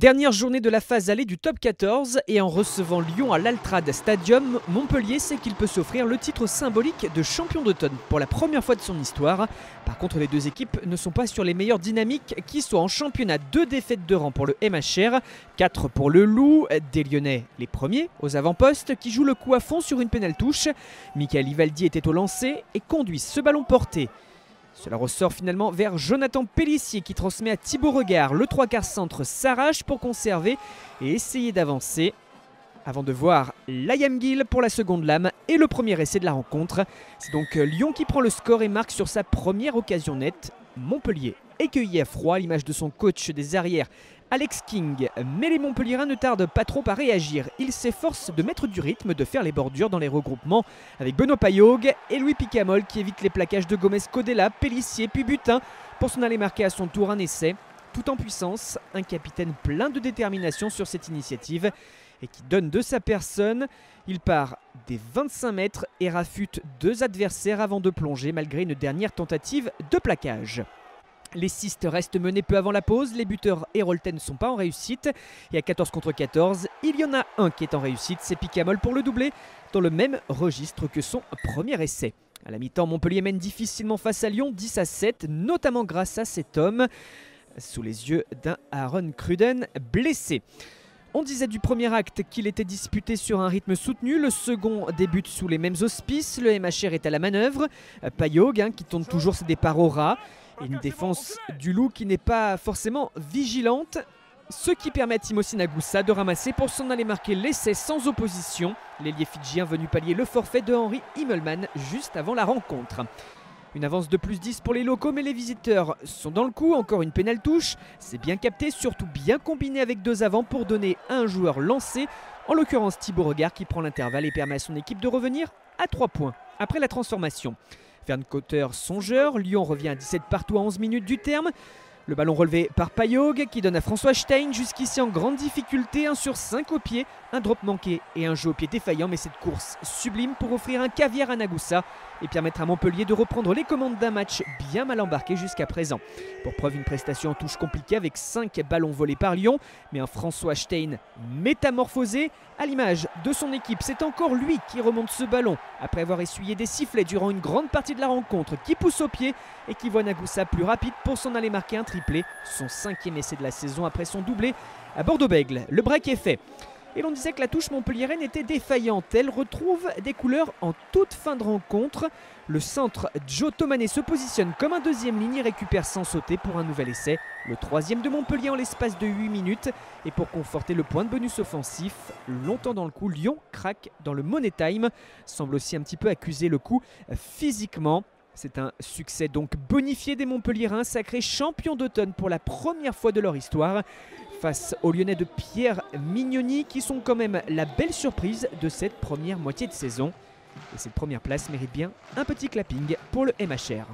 Dernière journée de la phase allée du top 14 et en recevant Lyon à l'Altrad Stadium, Montpellier sait qu'il peut s'offrir le titre symbolique de champion d'automne pour la première fois de son histoire. Par contre, les deux équipes ne sont pas sur les meilleures dynamiques qui soient en championnat. 2 défaites de rang pour le MHR, 4 pour le Loup, des Lyonnais les premiers aux avant-postes qui jouent le coup à fond sur une pénale touche. Michael Ivaldi était au lancer et conduit ce ballon porté. Cela ressort finalement vers Jonathan Pélissier qui transmet à Thibaut Regard. Le 3/4 centre s'arrache pour conserver et essayer d'avancer. Avant de voir Liam Gill pour la seconde lame et le premier essai de la rencontre. C'est donc Lyon qui prend le score et marque sur sa première occasion nette. Montpellier écueilli à froid à l'image de son coach des arrières Alex King, mais les Montpelliérains ne tardent pas trop à réagir. Ils s'efforcent de mettre du rythme, de faire les bordures dans les regroupements avec Benoît Payog et Louis Picamol qui évite les plaquages de Gomez Codella, Pélissier puis Butin pour s'en aller marquer à son tour un essai. Tout en puissance, un capitaine plein de détermination sur cette initiative et qui donne de sa personne. Il part des 25 mètres et rafute 2 adversaires avant de plonger malgré une dernière tentative de plaquage. Les Cistes restent menés peu avant la pause, les buteurs Hérolten ne sont pas en réussite et à 14 contre 14, il y en a un qui est en réussite, c'est Picamol pour le doubler dans le même registre que son premier essai. À la mi-temps, Montpellier mène difficilement face à Lyon 10-7, notamment grâce à cet homme, sous les yeux d'un Aaron Cruden blessé. On disait du premier acte qu'il était disputé sur un rythme soutenu, le second débute sous les mêmes auspices, le MHR est à la manœuvre, Payog qui tourne toujours ses départs au ras. Et une défense du Loup qui n'est pas forcément vigilante, ce qui permet à Timothy Nagusa de ramasser pour s'en aller marquer l'essai sans opposition. L'ailier fidjien venu pallier le forfait de Henri Himmelmann juste avant la rencontre. Une avance de +10 pour les locaux, mais les visiteurs sont dans le coup. Encore une pénale touche, c'est bien capté, surtout bien combiné avec 2 avants pour donner à un joueur lancé, en l'occurrence Thibaut Regard qui prend l'intervalle et permet à son équipe de revenir à 3 points après la transformation. Verne Cotter songeur, Lyon revient à 17 partout à 11 minutes du terme. Le ballon relevé par Payog qui donne à François Stein, jusqu'ici en grande difficulté, 1 sur 5 au pied, un drop manqué et un jeu au pied défaillant, mais cette course sublime pour offrir un caviar à Nagusa et permettre à Montpellier de reprendre les commandes d'un match bien mal embarqué jusqu'à présent. Pour preuve, une prestation en touche compliquée avec 5 ballons volés par Lyon, mais un François Stein métamorphosé. À l'image de son équipe, c'est encore lui qui remonte ce ballon après avoir essuyé des sifflets durant une grande partie de la rencontre, qui pousse au pied et qui voit Nagusa plus rapide pour s'en aller marquer un triplé, son 5e essai de la saison après son doublé à Bordeaux-Bègles. Le break est fait. Et l'on disait que la touche montpelliéraine était défaillante. Elle retrouve des couleurs en toute fin de rencontre. Le centre Joe Thomané se positionne comme un deuxième ligne et récupère sans sauter pour un nouvel essai. Le 3e de Montpellier en l'espace de 8 minutes. Et pour conforter le point de bonus offensif, longtemps dans le coup, Lyon craque dans le Money Time. Semble aussi un petit peu accuser le coup physiquement. C'est un succès donc bonifié des Montpelliérains, sacrés champions d'automne pour la première fois de leur histoire, face aux Lyonnais de Pierre Mignoni qui sont quand même la belle surprise de cette première moitié de saison. Et cette première place mérite bien un petit clapping pour le MHR.